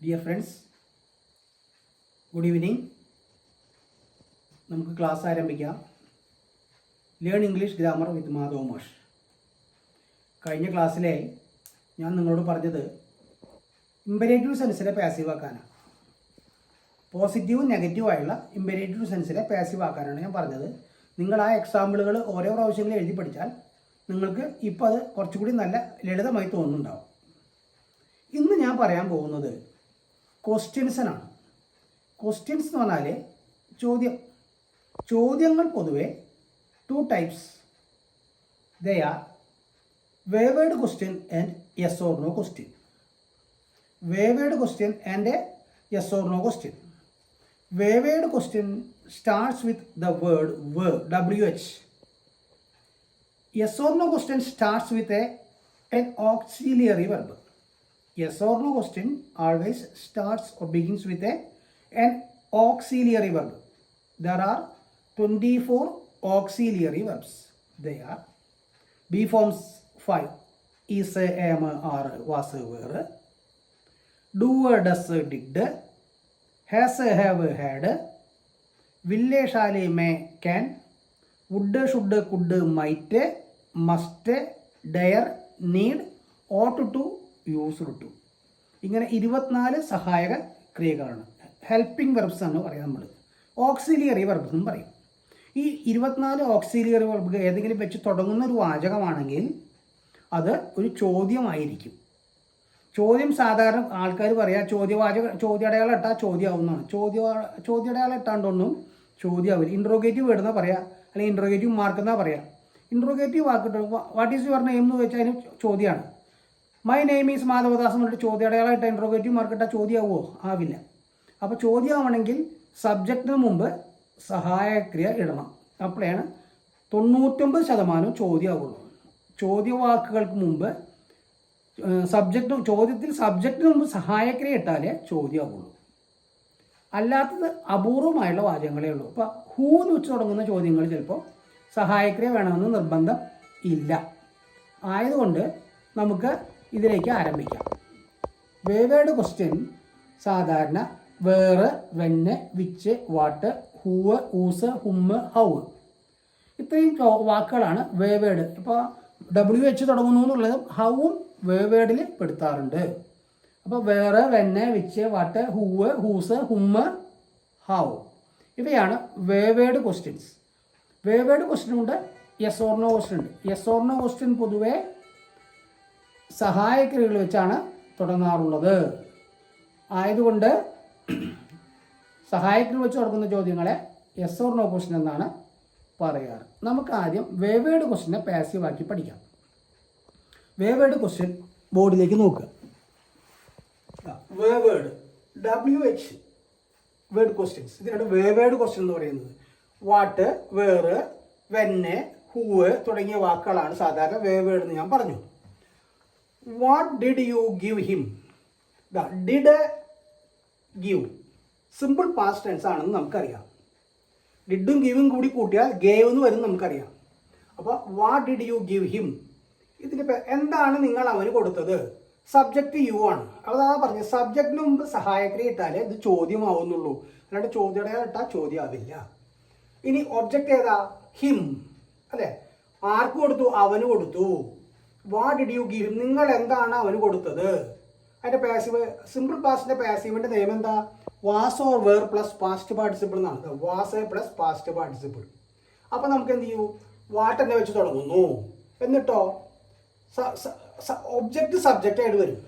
Dear friends, good evening. നമുക്ക് class ആരംഭിക്കാം. Learn English grammar വിത്ത് മാധവ് മാഷ്. കഴിഞ്ഞ ക്ലാസ്സിലെ ഞാൻ നിങ്ങളോട് പറഞ്ഞത് ഇമ്പരേറ്റീവ് സെൻസിനെ പാസീവ് ആക്കാനാണ്. പോസിറ്റീവും നെഗറ്റീവായുള്ള ഇമ്പരേറ്റീവ് സെൻസിനെ പാസീവ് ആക്കാനാണ് ഞാൻ പറഞ്ഞത്. നിങ്ങൾ ആ എക്സാമ്പിളുകൾ ഓരോ പ്രാവശ്യങ്ങളിൽ എഴുതി പഠിച്ചാൽ നിങ്ങൾക്ക് ഇപ്പോൾ അത് കുറച്ചുകൂടി നല്ല ലളിതമായി തോന്നുന്നുണ്ടാവും. ഇന്ന് ഞാൻ പറയാൻ പോകുന്നത് ക്വസ്റ്റ്യൻസിനാണ്. ക്വസ്റ്റ്യൻസ് എന്ന് പറഞ്ഞാൽ ചോദ്യങ്ങൾ പൊതുവെ 2 types. They are wavered question and yes or no question. Wavered question and a yes or no question. Wavered question starts with the word WH. Yes or no question starts with an auxiliary verb. Yes or no question always starts or begins with an auxiliary verb. There are 24 auxiliary verbs. They are be forms 5. Is, am, are, was, were. Do, does, did. Has, have, had. Will, shall, may, can. Would, should, could, might. Must, dare, need. Ought to, used to. ഇങ്ങനെ 24 സഹായക ക്രിയകളാണ്. Helping verbs ആണ് പറയാം നമ്മൾ. Auxiliary verb എന്നും പറയും. ഈ 24 auxiliary verb ഏതെങ്കിലും വെച്ച് തുടങ്ങുന്ന ഒരു വാചകമാണെങ്കിൽ അത് ഒരു ചോദ്യമായിരിക്കും. ചോദ്യം സാധാരണ ആൾക്കാർ പറയാം ചോദ്യാടയാളം ഇട്ടാൽ ചോദ്യമാവുന്നതാണ്. ചോദ്യാടയാളം ഇട്ടാണ്ടൊന്നും ചോദ്യമാവില്ല. ഇൻട്രോഗേറ്റീവ് വേർഡ് എന്നാ പറയാം, അല്ലെങ്കിൽ ഇൻട്രോഗേറ്റീവ് മാർക്ക് എന്നാ പറയാം. ഇൻട്രോഗേറ്റീവ് വാക്കിട്ട് വാട്ട് ഈസ് യുവർ നെയിം എന്ന് ചോദിച്ചാൽ അതിന് ചോദ്യമാണ്. മൈ നെയിം ഈസ് മാധവദാസ് എന്നിട്ട് ചോദ്യാടയാളം ഇട്ട ഇൻട്രോഗേറ്റീവ് മാർക്ക് ഇട്ടാൽ ചോദ്യമാവുമോ? ആവില്ല. അപ്പോൾ ചോദ്യമാവണമെങ്കിൽ സബ്ജക്റ്റിന് മുമ്പ് സഹായക്രിയ ഇടണം. അപ്പോഴാണ് 99% ചോദ്യമാവുള്ളൂ. ചോദ്യവാക്കുകൾക്ക് മുമ്പ് സബ്ജക്റ്റിന് മുമ്പ് സഹായക്രിയ ഇട്ടാലേ ചോദ്യമാവുള്ളൂ. അല്ലാത്തത് അപൂർവമായുള്ള വാചകങ്ങളേ ഉള്ളൂ. അപ്പോൾ ഹൂന്ന് വെച്ച് തുടങ്ങുന്ന ചോദ്യങ്ങൾ ചിലപ്പോൾ സഹായക്രിയ വേണമെന്ന് നിർബന്ധം ഇല്ല. ആയതുകൊണ്ട് നമുക്ക് ഇതിലേക്ക് ആരംഭിക്കാം. വേവേഡ് ക്വസ്റ്റ്യൻ സാധാരണ വേറെ, വെന്ന്, വിച്ച്, വാട്ട്, ഹൂവ്, ഊസ്, ഹുമ്മ്, ഹൗ ഇത്രയും വാക്കുകളാണ് വേവേഡ്. ഇപ്പോൾ WH തുടങ്ങുന്നു എന്നുള്ളത് ഹൗവും വേവേഡിൽ പെടുത്താറുണ്ട്. അപ്പോൾ വേറെ, വെന്ന്, വിച്ച്, വാട്ട്, ഹൂവ്, ഹൂസ്, ഹുമ്മ്, ഹൗ ഇവയാണ് വേവേഡ് ക്വസ്റ്റ്യൻസ്. വേവേഡ് ക്വസ്റ്റ്യൻ ഉണ്ട്, യെസ് ഓർ നോ ക്വസ്റ്റ്യൻ ഉണ്ട്. യെസ് ഓർ നോ ക്വസ്റ്റ്യൻ പൊതുവെ സഹായക്രിയകൾ വെച്ചാണ് തുടങ്ങാറുള്ളത്. ആയതുകൊണ്ട് സഹായക്രിയ വെച്ച് തുടങ്ങുന്ന ചോദ്യങ്ങളെ യെസ് ഓർ നോ ക്വസ്റ്റ്യൻ എന്നാണ് പറയാറ്. നമുക്ക് ആദ്യം വേവേഡ് ക്വസ്റ്റ്യനെ പാസീവ് ആക്കി പഠിക്കാം. വേവേഡ് ക്വസ്റ്റ്യൻ ബോർഡിലേക്ക് നോക്കുക. വേവേഡ് WH വേർഡ് ക്വസ്റ്റ്യൻസ്. ഇതിനാണ് വേവേഡ് ക്വസ്റ്റ്യൻ എന്ന് പറയുന്നത്. വാട്ട്, വേറ്, വെന്ന്, ഹൂവ് തുടങ്ങിയ വാക്കുകളാണ് സാധാരണ വേവേഡ് എന്ന് ഞാൻ പറഞ്ഞു. What did you give him? Did give simple past tense ആണെന്ന് നമുക്കറിയാം. ഡിഡും ഗിവും കൂടി കൂട്ടിയാൽ ഗേവ് എന്ന് വരും നമുക്കറിയാം. അപ്പോൾ what did you give him, ഇതിൻ്റെ എന്താണ് നിങ്ങൾ അവന് കൊടുത്തത്? സബ്ജക്റ്റ് യു ആണ്. അതാ പറഞ്ഞത് സബ്ജക്റ്റിന് മുമ്പ് സഹായക്രിയ ഇട്ടാലേ ഇത് ചോദ്യമാവുന്നുള്ളൂ. അല്ലാണ്ട് ചോദ്യടയാളം ഇട്ടാൽ ചോദ്യമാവില്ല. ഇനി ഒബ്ജക്റ്റ് ഏതാ? ഹിം അല്ലേ? ആർക്ക് കൊടുത്തു? അവന് കൊടുത്തു. What did you give him, നിങ്ങൾ എന്താണ് അവന് കൊടുത്തത്? അതിൻ്റെ പാസീവ് സിമ്പിൾ പാസ്റ്റിൻ്റെ പാസീവിൻ്റെ നിയമം എന്താ? Was or were plus past participle എന്നാണ്. Was plus past participle. അപ്പോൾ നമുക്ക് എന്ത് ചെയ്യൂ? വാട്ട് തന്നെ വെച്ച് തുടങ്ങുന്നു. എന്നിട്ടോ ഒബ്ജക്റ്റ് സബ്ജക്റ്റ് ആയിട്ട് വരും.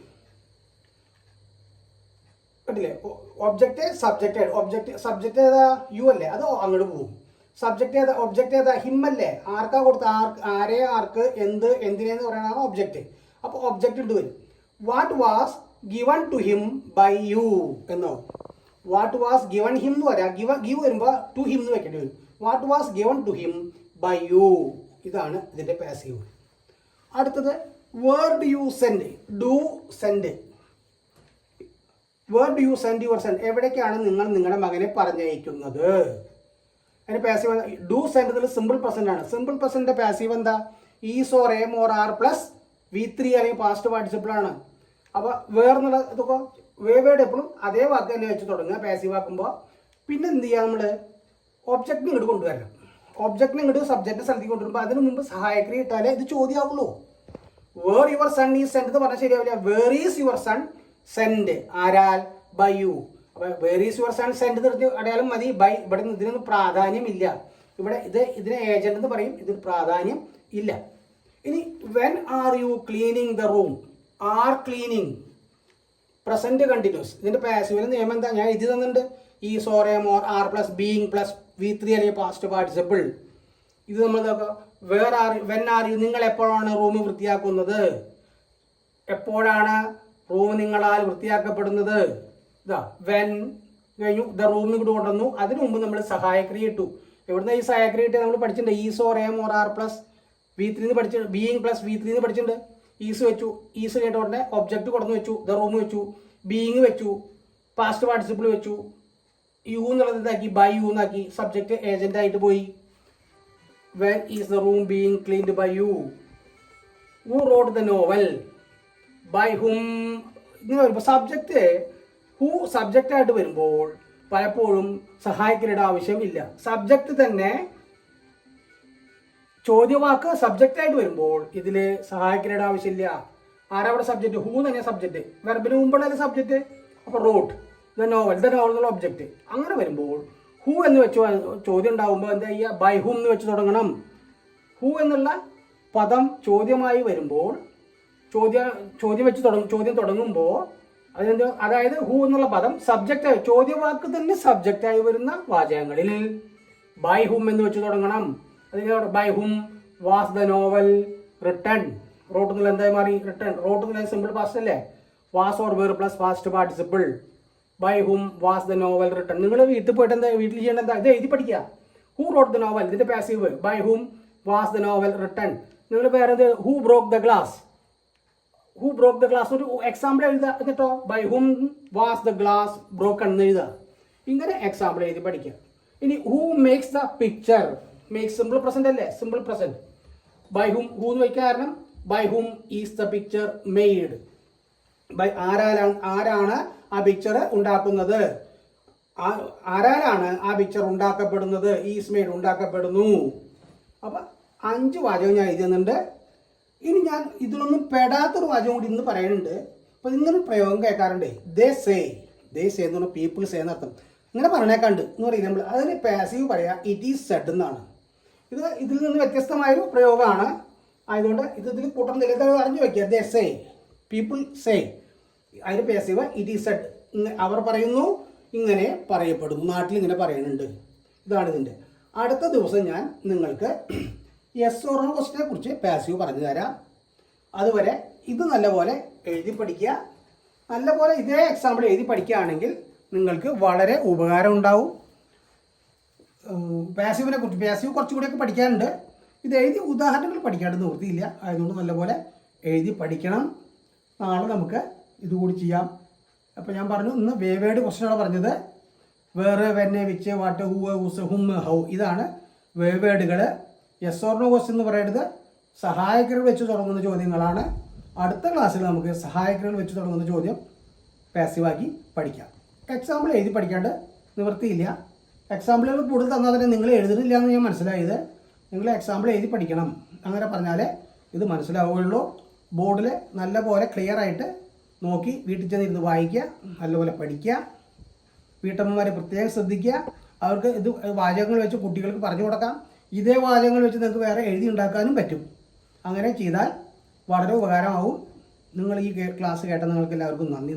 കേട്ടില്ലേ? ഒബ്ജക്റ്റ് സബ്ജക്റ്റ് ആയിട്ട്. സബ്ജക്റ്റ് ഏതാ? യു അല്ലേ? അത് അങ്ങോട്ട് പോകും. സബ്ജക്റ്റ് ഏതാ? ഒബ്ജക്റ്റ് ഏതാ? ഹിം അല്ലേ? ആർക്കാ കൊടുത്ത? ആരെ, ആർക്ക്, എന്ത്, എന്തിനെന്ന് പറയുന്നതാണ് ഒബ്ജക്റ്റ്. അപ്പോൾ ഒബ്ജക്റ്റ് ഇട്ട് വരും. What was given to him by you എന്നോ. വാട്ട് വാസ് ഗിവൺ ഹിം എന്ന് പറയാം. ഗിവ് വരുമ്പോൾ ടു ഹിം എന്ന് വെക്കേണ്ടി വരും. What was given to him by you. ഇതാണ് ഇതിൻ്റെ പാസീവ്. അടുത്തത് where do you send? Do send. Where do you send your send? എവിടേക്കാണ് നിങ്ങൾ നിങ്ങളുടെ മകനെ പറഞ്ഞയക്കുന്നത്? അതിൻ്റെ പാസീവ് ഡു സെൻഡ് എന്നുള്ളത് സിമ്പിൾ പ്രസന്റ് ആണ്. സിമ്പിൾ പ്രസന്റിന്റെ പാസീവ് എന്താ? Is or am or are plus V3 അല്ലെങ്കിൽ പാസ്റ്റ് പാർട്ടിസിപ്പിൾ ആണ്. അപ്പോൾ വേർന്നുള്ള ഇതൊക്കെ വേവേഡ് എപ്പോഴും അതേ വാക്ക് തന്നെ വെച്ച് തുടങ്ങുക പാസീവ് ആക്കുമ്പോൾ. പിന്നെ എന്ത് ചെയ്യുക, നമ്മൾ ഒബ്ജക്റ്റിന് ഇങ്ങോട്ട് കൊണ്ടുവരണം. ഒബ്ജക്റ്റിന് ഇങ്ങോട്ട് സബ്ജക്റ്റ് സ്ഥലത്തേക്ക് കൊണ്ടുവരുമ്പോൾ അതിന് മുമ്പ് സഹായക്രിയ ഇട്ടാലേ ഇത് ചോദ്യമാവുള്ളൂ. Where your son is send എന്ന് പറഞ്ഞാൽ ശരിയാവില്ല. Where is your son send, ആരാൽ, ബൈ യു. അപ്പൊ where is your son send എന്ന് അടയാളം മതി. ബൈ ഇവിടെ ഇതിനൊന്നും പ്രാധാന്യമില്ല. ഇവിടെ ഇതിനെ ഏജന്റ് എന്ന് പറയും, ഇതിന് പ്രാധാന്യം ഇല്ല. ഇനി when are you cleaning the room, are cleaning present continuous. ഇതിന്റെ പാസീവിലെ നിയമം എന്താ, ഞാൻ എഴുതി തന്നിട്ടുണ്ട്. Is or am or are plus being plus V3 അല്ലെങ്കിൽ പാസ്റ്റ് പാർട്ടിസിപ്പിൾ. ഇത് നമ്മൾ where are, when are you, നിങ്ങൾ എപ്പോഴാണ് റൂം വൃത്തിയാക്കുന്നത്, എപ്പോഴാണ് റൂം നിങ്ങളാൽ വൃത്തിയാക്കപ്പെടുന്നത്. ഇതാ വെൻ കഴിഞ്ഞു, ദ റൂമിന് കൂടെ കൊണ്ടുവന്നു. അതിനു മുമ്പ് നമ്മൾ സഹായക്രിയ ഇട്ടു. എവിടുന്ന ഈ സഹായക്രിയ ഇട്ട് നമ്മൾ പഠിച്ചിട്ടുണ്ട്. Is or am or are plus V3 പഠിച്ചിട്ടുണ്ട്. ബീയിങ് പ്ലസ് V3 പഠിച്ചിട്ടുണ്ട്. ഈസ് വെച്ചു, ഈസ് കഴിഞ്ഞ ഉടനെ ഒബ്ജക്റ്റ് കൊടുന്ന് വെച്ചു, ദ റൂം വെച്ചു, ബീയിങ് വെച്ചു, പാസ്റ്റ് പാർട്ടിസിപ്പിൾ വെച്ചു, യു എന്നുള്ളത് ഇതാക്കി, ബൈ യു എന്നാക്കി, സബ്ജക്റ്റ് ഏജന്റ് ആയിട്ട് പോയി. When is the room being cleaned by you. Who wrote the novel, by whom. ഇങ്ങനെ വരുമ്പോൾ സബ്ജക്റ്റ് ഹു സബ്ജക്റ്റ് ആയിട്ട് വരുമ്പോൾ പലപ്പോഴും സഹായക്രിയയുടെ ആവശ്യമില്ല. സബ്ജക്റ്റ് തന്നെ ചോദ്യവാക്ക് സബ്ജക്റ്റ് ആയിട്ട് വരുമ്പോൾ ഇതിൽ സഹായക്രിയയുടെ ആവശ്യമില്ല. ആരവിടെ സബ്ജക്റ്റ്, ഹൂ തന്നെ സബ്ജക്റ്റ്, വെർബിന് മുമ്പുള്ള സബ്ജക്റ്റ്. അപ്പോൾ rote the novel, the novel എന്നുള്ള ഒബ്ജക്റ്റ്. അങ്ങനെ വരുമ്പോൾ ഹൂ എന്ന് വെച്ച് ചോദ്യം ഉണ്ടാകുമ്പോൾ എന്താ ചെയ്യുക, ബൈ ഹൂം എന്ന് വെച്ച് തുടങ്ങണം. ഹൂ എന്നുള്ള പദം ചോദ്യമായി വരുമ്പോൾ ചോദ്യം തുടങ്ങുമ്പോൾ അതെന്ത്, അതായത് ഹൂ എന്നുള്ള പദം സബ്ജക്റ്റ്, ചോദ്യവാക്ക് തന്നെ സബ്ജക്റ്റായി വരുന്ന വാചകങ്ങളിൽ ബൈ ഹൂം എന്ന് വെച്ച് തുടങ്ങണം. അതിന് by whom was the novel written. Wrote എന്നുള്ള എന്തായി മാറി, റിട്ടൺ. റോട്ട് എന്നുള്ള സിമ്പിൾ പാസ്റ്റ് അല്ലേ, was or were plus past participle. By whom was the novel written. നിങ്ങൾ വീട്ടിൽ പോയിട്ട് എന്താ, വീട്ടിൽ ചെയ്യേണ്ട എന്താ, ഇത് എഴുതി പഠിക്കുക. ഹൂ റോട്ട് ദ നോവൽ, ഇതിന്റെ പാസീവ്. By whom was the novel written. നിങ്ങൾ വേറെ എന്ത്, who broke the glass. Who broke the glass ഒരു എക്സാമ്പിൾ എഴുതുക എന്നിട്ടോ by whom was the glass broken എന്ന് എഴുതുക. ഇങ്ങനെ എക്സാമ്പിൾ എഴുതി പഠിക്കുക. ഇനി who makes the picture, make simple present അല്ലേ, simple present. By whom, who എന്ന് വയ്ക്കാൻ കാരണം by whom is the picture made. By ആരാണ് ആ പിക്ചർ ഉണ്ടാക്കുന്നത്, ആരാലാണ് ആ പിക്ചർ ഉണ്ടാക്കപ്പെടുന്നത്, ഈസ് മെയ്ഡ് ഉണ്ടാക്കപ്പെടുന്നു. അപ്പൊ 5 വാചകം ഞാൻ എഴുതുന്നുണ്ട്. ഇനി ഞാൻ ഇതിലൊന്നും പെടാത്തൊരു വാചകം കൂടി ഇന്ന് പറയുന്നുണ്ട്. അപ്പൊ ഇങ്ങനെ പ്രയോഗം കേൾക്കാറുണ്ട്, ദേ സേ എന്ന് പറഞ്ഞാൽ പീപ്പിൾ സേ എന്നർത്ഥം. ഇങ്ങനെ പറഞ്ഞേക്കാണ്ട് എന്ന് പറയും നമ്മൾ. അതിന് പാസീവ് പറയാ ഇറ്റ് ഈസ് സെഡ് എന്നാണ്. ഇതിൽ നിന്ന് വ്യത്യസ്തമായൊരു പ്രയോഗമാണ്. ആയതുകൊണ്ട് ഇതിൽ കൂട്ടുന്നില്ല, അറിഞ്ഞു വയ്ക്കുക. They say, people say. അതിന് പാസീവ് ഇറ്റ് ഈസ് സെഡ്. അവർ പറയുന്നു, ഇങ്ങനെ പറയപ്പെടുന്നു, നാട്ടിൽ ഇങ്ങനെ പറയുന്നുണ്ട്. ഇതാണ് ഇതിൻ്റെ. അടുത്ത ദിവസം ഞാൻ നിങ്ങൾക്ക് യെസ് ഓർ നോ ക്വസ്റ്റിനെ കുറിച്ച് പാസീവ് പറഞ്ഞു തരാം. അതുവരെ ഇത് നല്ലപോലെ എഴുതി പഠിക്കുക. നല്ലപോലെ ഇതേ എക്സാമ്പിൾ എഴുതി പഠിക്കുകയാണെങ്കിൽ നിങ്ങൾക്ക് വളരെ ഉപകാരം ഉണ്ടാവും. പാസീവിനെ കുറിച്ച്, പാസീവ് കുറച്ചുകൂടിയൊക്കെ പഠിക്കാനുണ്ട്. ഇത് എഴുതി ഉദാഹരണങ്ങൾ പഠിക്കാണ്ട് നിവൃത്തിയില്ല. ആയതുകൊണ്ട് നല്ലപോലെ എഴുതി പഠിക്കണം. നാളെ നമുക്ക് ഇതുകൂടി ചെയ്യാം. അപ്പോൾ ഞാൻ പറഞ്ഞു, ഇന്ന് വേവേഡ് ക്വസ്റ്റ്യനാണ് പറഞ്ഞത്. Where, when, which, what, who, whose, whom, how. ഇതാണ് വേവേഡുകൾ. യെസ് ഓർ നോ ക്വസ്റ്റ്യൻ എന്ന് പറയുന്നത് സഹായകങ്ങൾ വെച്ച് തുടങ്ങുന്ന ചോദ്യങ്ങളാണ്. അടുത്ത ക്ലാസ്സിൽ നമുക്ക് സഹായകങ്ങൾ വെച്ച് തുടങ്ങുന്ന ചോദ്യം പാസീവാക്കി പഠിക്കാം. എക്സാമ്പിൾ എഴുതി പഠിക്കാണ്ട് നിവൃത്തിയില്ല. എക്സാമ്പിളുകൾ കൂടുതൽ തന്നാൽ തന്നെ നിങ്ങൾ എഴുതുന്നില്ല എന്ന് ഞാൻ മനസ്സിലായത്. നിങ്ങൾ എക്സാമ്പിൾ എഴുതി പഠിക്കണം. അങ്ങനെ പറഞ്ഞാലേ ഇത് മനസ്സിലാവുകയുള്ളൂ. ബോർഡിൽ നല്ലപോലെ ക്ലിയർ ആയിട്ട് നോക്കി വീട്ടിൽ ചെന്നിരുന്ന് വായിക്കുക, നല്ലപോലെ പഠിക്കുക. വീട്ടമ്മമാരെ പ്രത്യേകം ശ്രദ്ധിക്കുക. അവർക്ക് ഇത് വാചകങ്ങൾ വെച്ച് കുട്ടികൾക്ക് പറഞ്ഞു കൊടുക്കാം. ഇതേ വാചകങ്ങൾ വെച്ച് നിങ്ങൾക്ക് വേറെ എഴുതി ഉണ്ടാക്കാനും പറ്റും. അങ്ങനെ ചെയ്താൽ വളരെ ഉപകാരമാവും. നിങ്ങൾ ഈ ക്ലാസ് കേട്ട നിങ്ങൾക്ക് എല്ലാവർക്കും നന്ദി.